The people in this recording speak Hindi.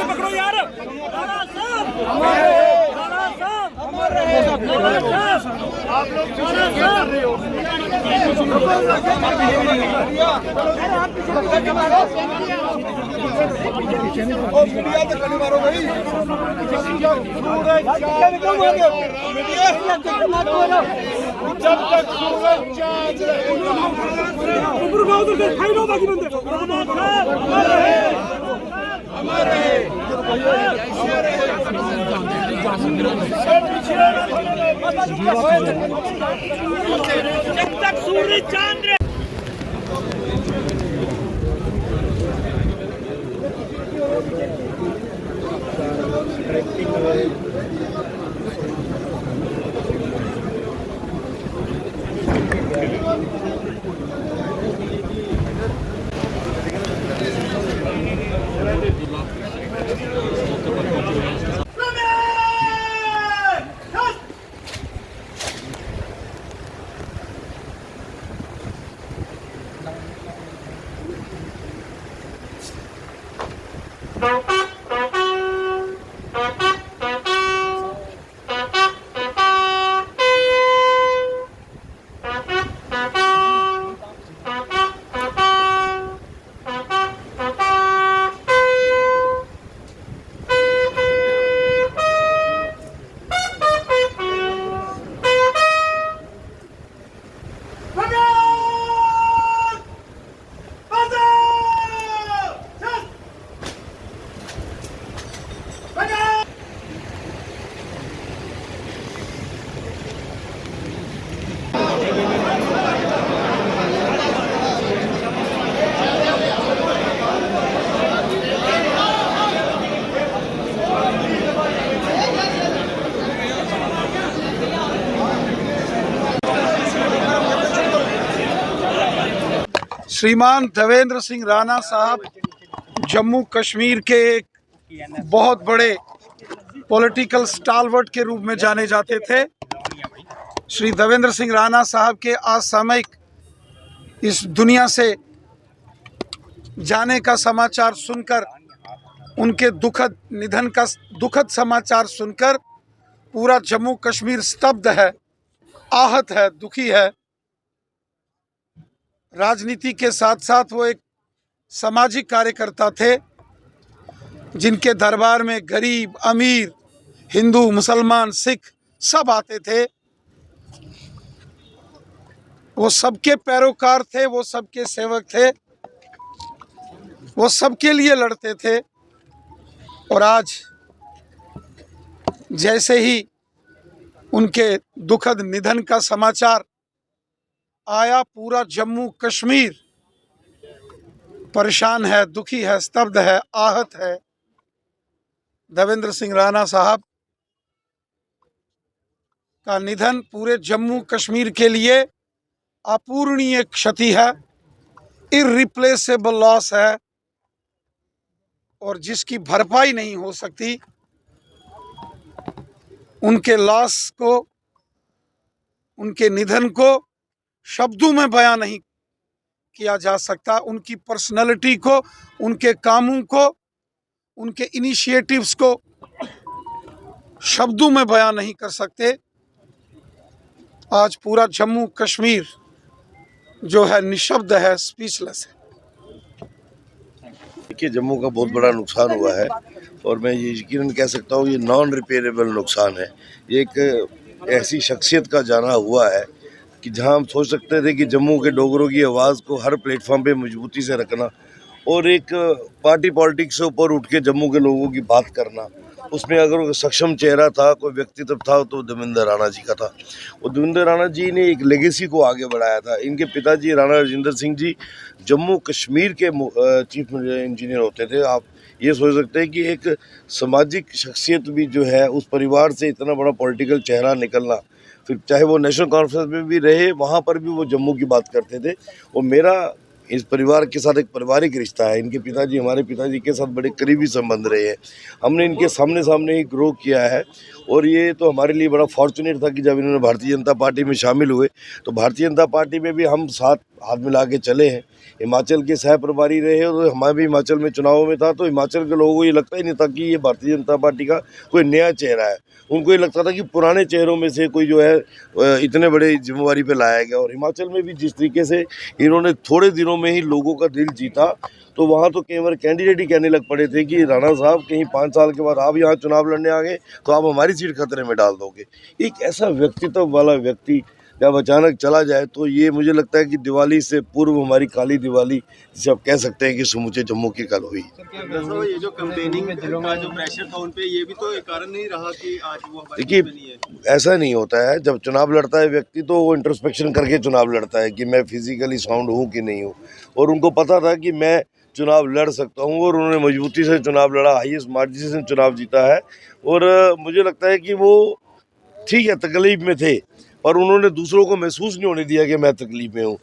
पकड़ो यार। आप लोग कर रहे हो। जब तक सूरज चांद जब तक सूरज चांद श्रीमान देवेंद्र सिंह राणा साहब जम्मू कश्मीर के एक बहुत बड़े पॉलिटिकल स्टालवर्ट के रूप में जाने जाते थे। श्री देवेंद्र सिंह राणा साहब के असामयिक इस दुनिया से जाने का समाचार सुनकर, उनके दुखद निधन का दुखद समाचार सुनकर पूरा जम्मू कश्मीर स्तब्ध है, आहत है, दुखी है। राजनीति के साथ साथ वो एक सामाजिक कार्यकर्ता थे, जिनके दरबार में गरीब, अमीर, हिंदू, मुसलमान, सिख सब आते थे। वो सबके पैरोकार थे, वो सबके सेवक थे, वो सबके लिए लड़ते थे। और आज जैसे ही उनके दुखद निधन का समाचार आया, पूरा जम्मू कश्मीर परेशान है, दुखी है, स्तब्ध है, आहत है। देवेंद्र सिंह राणा साहब का निधन पूरे जम्मू कश्मीर के लिए अपूरणीय क्षति है, इररिप्लेसेबल लॉस है, और जिसकी भरपाई नहीं हो सकती। उनके लॉस को, उनके निधन को शब्दों में बयां नहीं किया जा सकता। उनकी पर्सनालिटी को, उनके कामों को, उनके इनिशिएटिव्स को शब्दों में बयां नहीं कर सकते। आज पूरा जम्मू कश्मीर जो है निशब्द है, स्पीचलेस है। देखिए, जम्मू का बहुत बड़ा नुकसान हुआ है और मैं ये यकीनन कह सकता हूँ ये नॉन रिपेयरेबल नुकसान है। ये एक ऐसी शख्सियत का जाना हुआ है कि जहां हम सोच सकते थे कि जम्मू के डोगरों की आवाज़ को हर प्लेटफॉर्म पे मजबूती से रखना और एक पार्टी पॉलिटिक्स से ऊपर उठ के जम्मू के लोगों की बात करना, उसमें अगर कोई सक्षम चेहरा था, कोई व्यक्तित्व था, तो देवेंद्र राणा जी का था। और देवेंद्र राणा जी ने एक लेगेसी को आगे बढ़ाया था। इनके पिताजी राणा राजेंद्र सिंह जी जम्मू कश्मीर के चीफ इंजीनियर होते थे। आप ये सोच सकते हैं कि एक सामाजिक शख्सियत भी जो है, उस परिवार से इतना बड़ा पॉलिटिकल चेहरा निकलना, फिर चाहे वो नेशनल कॉन्फ्रेंस में भी रहे, वहाँ पर भी वो जम्मू की बात करते थे। और मेरा इस परिवार के साथ एक पारिवारिक रिश्ता है। इनके पिताजी हमारे पिताजी के साथ बड़े करीबी संबंध रहे हैं। हमने इनके सामने ही ग्रो किया है और ये तो हमारे लिए बड़ा फॉर्चुनेट था कि जब इन्होंने भारतीय जनता पार्टी में शामिल हुए तो भारतीय जनता पार्टी में भी हम साथ हाथ मिला के चले हैं। हिमाचल के सह प्रभारी रहे और हमारे भी हिमाचल में चुनावों में था तो हिमाचल के लोगों को ये लगता ही नहीं था कि ये भारतीय जनता पार्टी का कोई नया चेहरा है। उनको ये लगता था कि पुराने चेहरों में से कोई जो है इतने बड़े जिम्मेवारी पे लाया गया। और हिमाचल में भी जिस तरीके से इन्होंने थोड़े दिनों में ही लोगों का दिल जीता तो वहाँ तो केवल कैंडिडेट ही कहने लग पड़े थे कि राणा साहब कहीं 5 साल के बाद आप यहाँ चुनाव लड़ने आ गए तो आप हमारी सीट खतरे में डाल दोगे। एक ऐसा व्यक्तित्व वाला व्यक्ति जब अचानक चला जाए तो ये मुझे लगता है कि दिवाली से पूर्व हमारी काली दिवाली जिसे आप कह सकते हैं कि समूचे जम्मू की कल हुई। ये जो कैंपेनिंग का जो प्रेशर था उन पे ये भी तो एक कारण नहीं रहा कि आज वो हमारे देखिए बीच में नहीं है। ऐसा नहीं होता है, जब चुनाव लड़ता है व्यक्ति तो वो इंट्रोस्पेक्शन करके चुनाव लड़ता है कि मैं फिजिकली साउंड हूँ कि नहीं हूँ। और उनको पता था कि मैं चुनाव लड़ सकता हूँ और उन्होंने मजबूती से चुनाव लड़ा, हाईएस्ट मार्जिन से चुनाव जीता है। और मुझे लगता है कि वो ठीक है तकलीफ में थे और उन्होंने दूसरों को महसूस नहीं होने दिया कि मैं तकलीफ में हूँ।